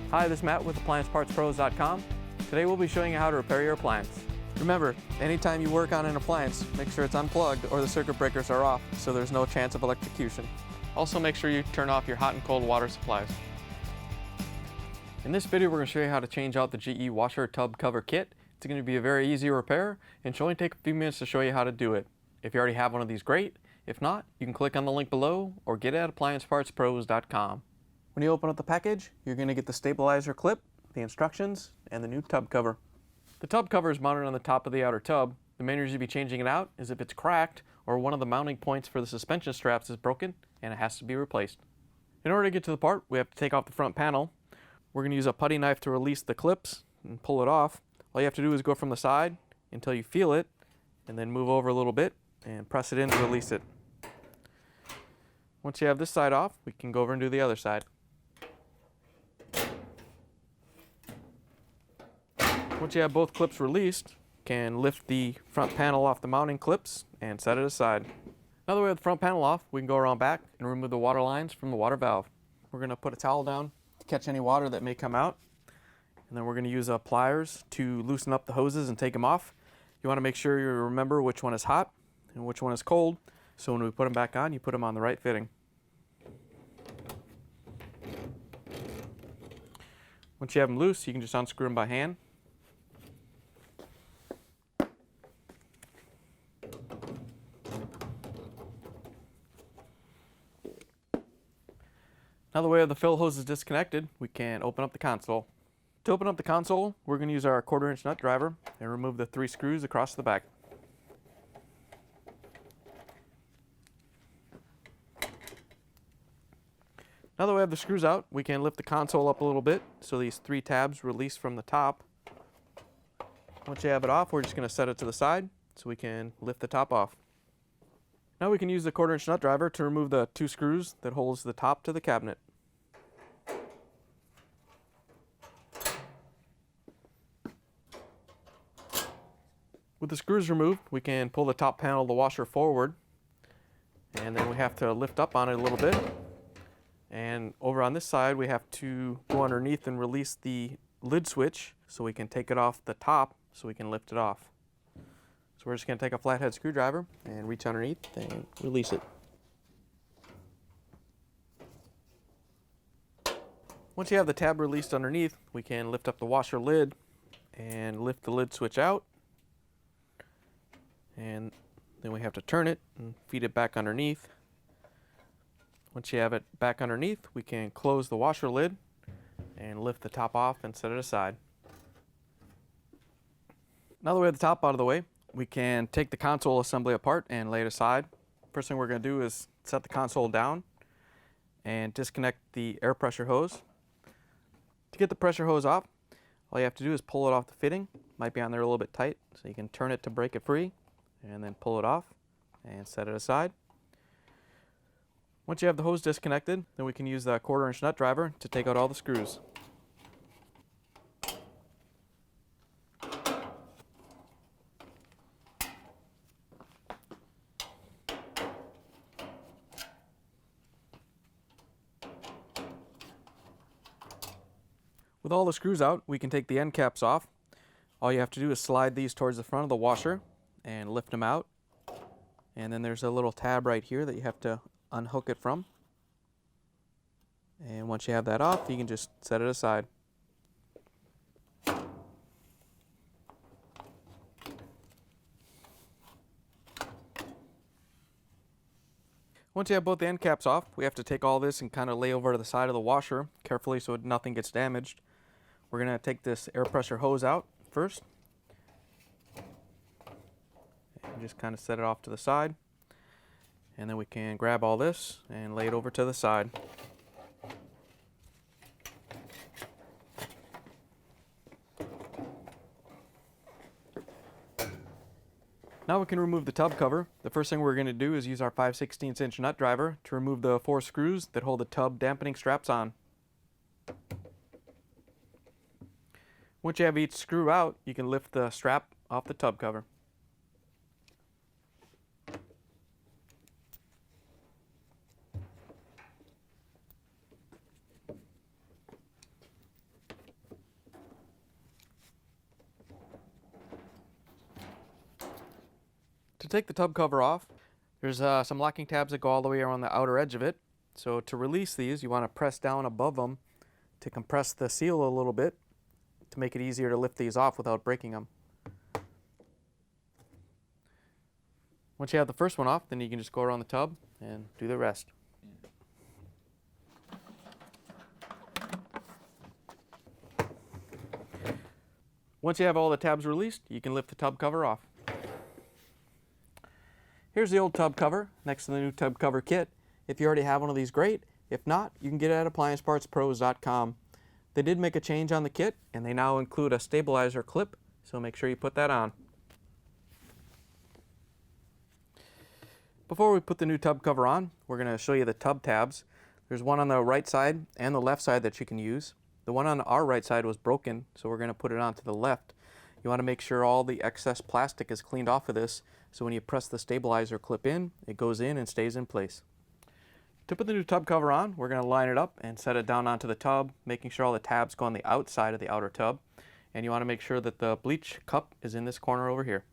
Hi, this is Matt with AppliancePartsPros.com. Today we'll be showing you how to repair your appliance. Remember, anytime you work on an appliance, make sure it's unplugged or the circuit breakers are off so there's no chance of electrocution. Also make sure you turn off your hot and cold water supplies. In this video we're going to show you how to change out the GE washer tub cover kit. It's going to be a very easy repair and should only take a few minutes to show you how to do it. If you already have one of these, great. If not, you can click on the link below or get it at AppliancePartsPros.com. When you open up the package, you're going to get the stabilizer clip, the instructions, and the new tub cover. The tub cover is mounted on the top of the outer tub. The main reason you'd be changing it out is if it's cracked or one of the mounting points for the suspension straps is broken and it has to be replaced. In order to get to the part, we have to take off the front panel. We're going to use a putty knife to release the clips and pull it off. All you have to do is go from the side until you feel it and then move over a little bit and press it in to release it. Once you have this side off, we can go over and do the other side. Once you have both clips released, you can lift the front panel off the mounting clips and set it aside. Now that we have the front panel off, we can go around back and remove the water lines from the water valve. We're going to put a towel down to catch any water that may come out. And then we're going to use pliers to loosen up the hoses and take them off. You want to make sure you remember which one is hot and which one is cold. So when we put them back on, you put them on the right fitting. Once you have them loose, you can just unscrew them by hand. Now that we have the fill hoses disconnected, we can open up the console. To open up the console, we're going to use our 1/4-inch nut driver and remove the 3 screws across the back. Now that we have the screws out, we can lift the console up a little bit so these 3 tabs release from the top. Once you have it off, we're just going to set it to the side so we can lift the top off. Now we can use the 1/4-inch nut driver to remove the 2 screws that holds the top to the cabinet. With the screws removed, we can pull the top panel of the washer forward, and then we have to lift up on it a little bit. And over on this side, we have to go underneath and release the lid switch so we can take it off the top so we can lift it off. So we're just going to take a flathead screwdriver and reach underneath and release it. Once you have the tab released underneath, we can lift up the washer lid and lift the lid switch out. And then we have to turn it and feed it back underneath. Once you have it back underneath, we can close the washer lid and lift the top off and set it aside. Now that we have the top out of the way, we can take the console assembly apart and lay it aside. First thing we're going to do is set the console down and disconnect the air pressure hose. To get the pressure hose off, all you have to do is pull it off the fitting. Might be on there a little bit tight, so you can turn it to break it free and then pull it off and set it aside. Once you have the hose disconnected, then we can use the 1/4-inch nut driver to take out all the screws. With all the screws out, we can take the end caps off. All you have to do is slide these towards the front of the washer and lift them out. And then there's a little tab right here that you have to unhook it from. And once you have that off, you can just set it aside. Once you have both the end caps off, we have to take all this and kind of lay over to the side of the washer carefully so nothing gets damaged. We're going to take this air pressure hose out first. And just kind of set it off to the side. And then we can grab all this and lay it over to the side. Now we can remove the tub cover. The first thing we're going to do is use our 5/16" nut driver to remove the 4 screws that hold the tub dampening straps on. Once you have each screw out, you can lift the strap off the tub cover. To take the tub cover off, there's some locking tabs that go all the way around the outer edge of it. So to release these, you want to press down above them to compress the seal a little bit to make it easier to lift these off without breaking them. Once you have the first one off, then you can just go around the tub and do the rest. Once you have all the tabs released, you can lift the tub cover off. Here's the old tub cover next to the new tub cover kit. If you already have one of these, great. If not, you can get it at appliancepartspros.com. They did make a change on the kit, and they now include a stabilizer clip, so make sure you put that on. Before we put the new tub cover on, we're going to show you the tub tabs. There's one on the right side and the left side that you can use. The one on our right side was broken, so we're going to put it on to the left. You want to make sure all the excess plastic is cleaned off of this, so when you press the stabilizer clip in, it goes in and stays in place. To put the new tub cover on, we're going to line it up and set it down onto the tub, making sure all the tabs go on the outside of the outer tub. And you want to make sure that the bleach cup is in this corner over here.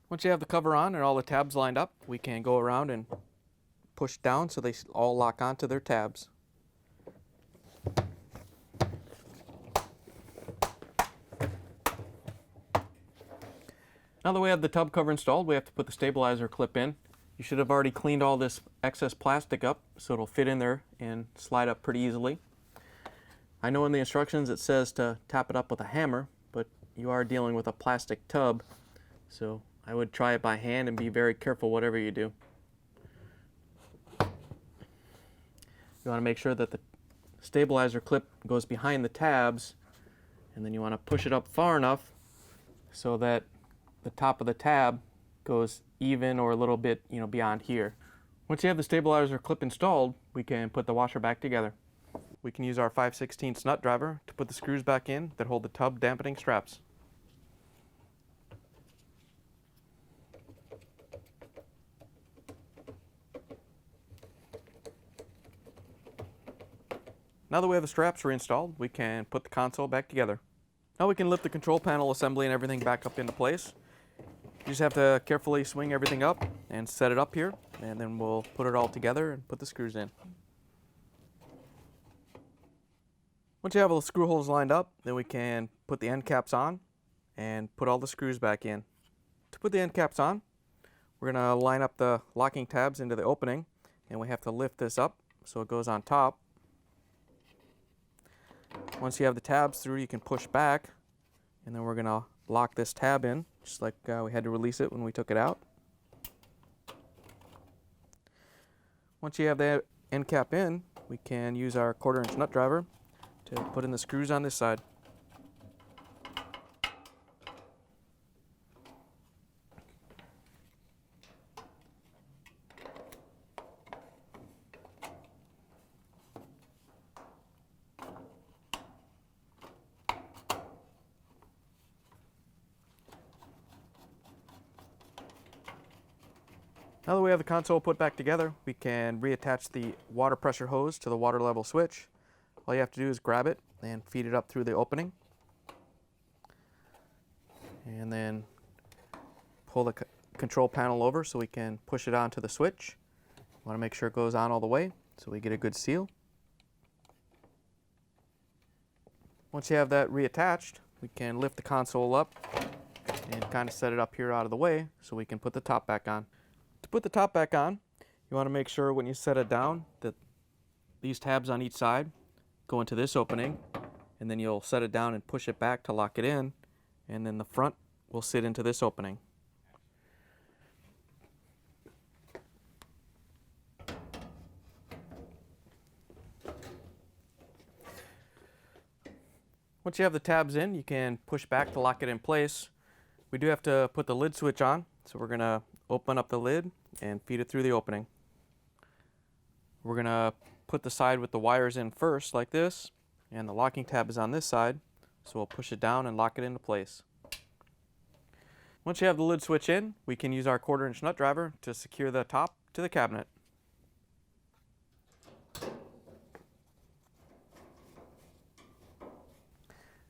Once you have the cover on and all the tabs lined up, we can go around and push down so they all lock onto their tabs. Now that we have the tub cover installed, we have to put the stabilizer clip in. You should have already cleaned all this excess plastic up so it'll fit in there and slide up pretty easily. I know in the instructions it says to tap it up with a hammer, but you are dealing with a plastic tub, so I would try it by hand and be very careful whatever you do. You want to make sure that the stabilizer clip goes behind the tabs, and then you want to push it up far enough so that the top of the tab goes even or a little bit, beyond here. Once you have the stabilizer clip installed, we can put the washer back together. We can use our 5/16 nut driver to put the screws back in that hold the tub dampening straps. Now that we have the straps reinstalled, we can put the console back together. Now we can lift the control panel assembly and everything back up into place. You just have to carefully swing everything up and set it up here, and then we'll put it all together and put the screws in. Once you have all the screw holes lined up, then we can put the end caps on and put all the screws back in. To put the end caps on, we're going to line up the locking tabs into the opening, and we have to lift this up so it goes on top. Once you have the tabs through, you can push back, and then we're going to lock this tab in, just like we had to release it when we took it out. Once you have the end cap in, we can use our 1/4" nut driver to put in the screws on this side. Now that we have the console put back together, we can reattach the water pressure hose to the water level switch. All you have to do is grab it and feed it up through the opening. And then pull the control panel over so we can push it onto the switch. You want to make sure it goes on all the way so we get a good seal. Once you have that reattached, we can lift the console up and kind of set it up here out of the way so we can put the top back on. To put the top back on, you want to make sure when you set it down that these tabs on each side go into this opening, and then you'll set it down and push it back to lock it in, and then the front will sit into this opening. Once you have the tabs in, you can push back to lock it in place. We do have to put the lid switch on, so we're going to open up the lid and feed it through the opening. We're going to put the side with the wires in first, like this, and the locking tab is on this side, so we'll push it down and lock it into place. Once you have the lid switch in, we can use our 1/4" nut driver to secure the top to the cabinet.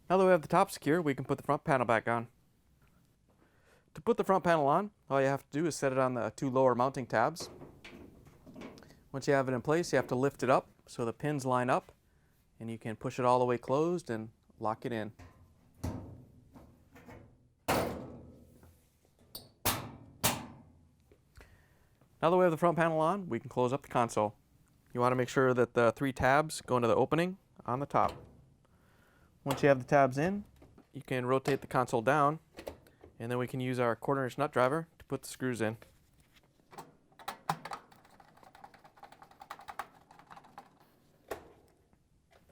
Now that we have the top secure, we can put the front panel back on. To put the front panel on, all you have to do is set it on the 2 lower mounting tabs. Once you have it in place, you have to lift it up so the pins line up, and you can push it all the way closed and lock it in. Now that we have the front panel on, we can close up the console. You want to make sure that the 3 tabs go into the opening on the top. Once you have the tabs in, you can rotate the console down, and then we can use our 1/4" nut driver to put the screws in.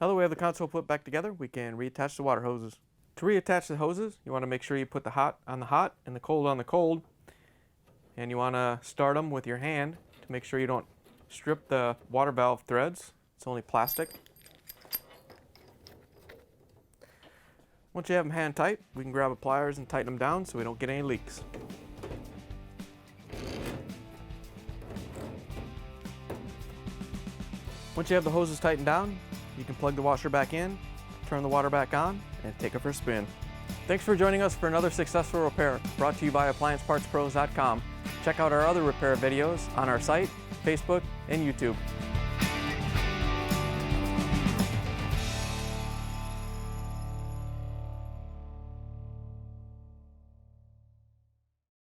Now that we have the console put back together, we can reattach the water hoses. To reattach the hoses, you want to make sure you put the hot on the hot and the cold on the cold. And you want to start them with your hand to make sure you don't strip the water valve threads. It's only plastic. Once you have them hand tight, we can grab a pliers and tighten them down so we don't get any leaks. Once you have the hoses tightened down, you can plug the washer back in, turn the water back on, and take it for a spin. Thanks for joining us for another successful repair brought to you by AppliancePartsPros.com. Check out our other repair videos on our site, Facebook, and YouTube.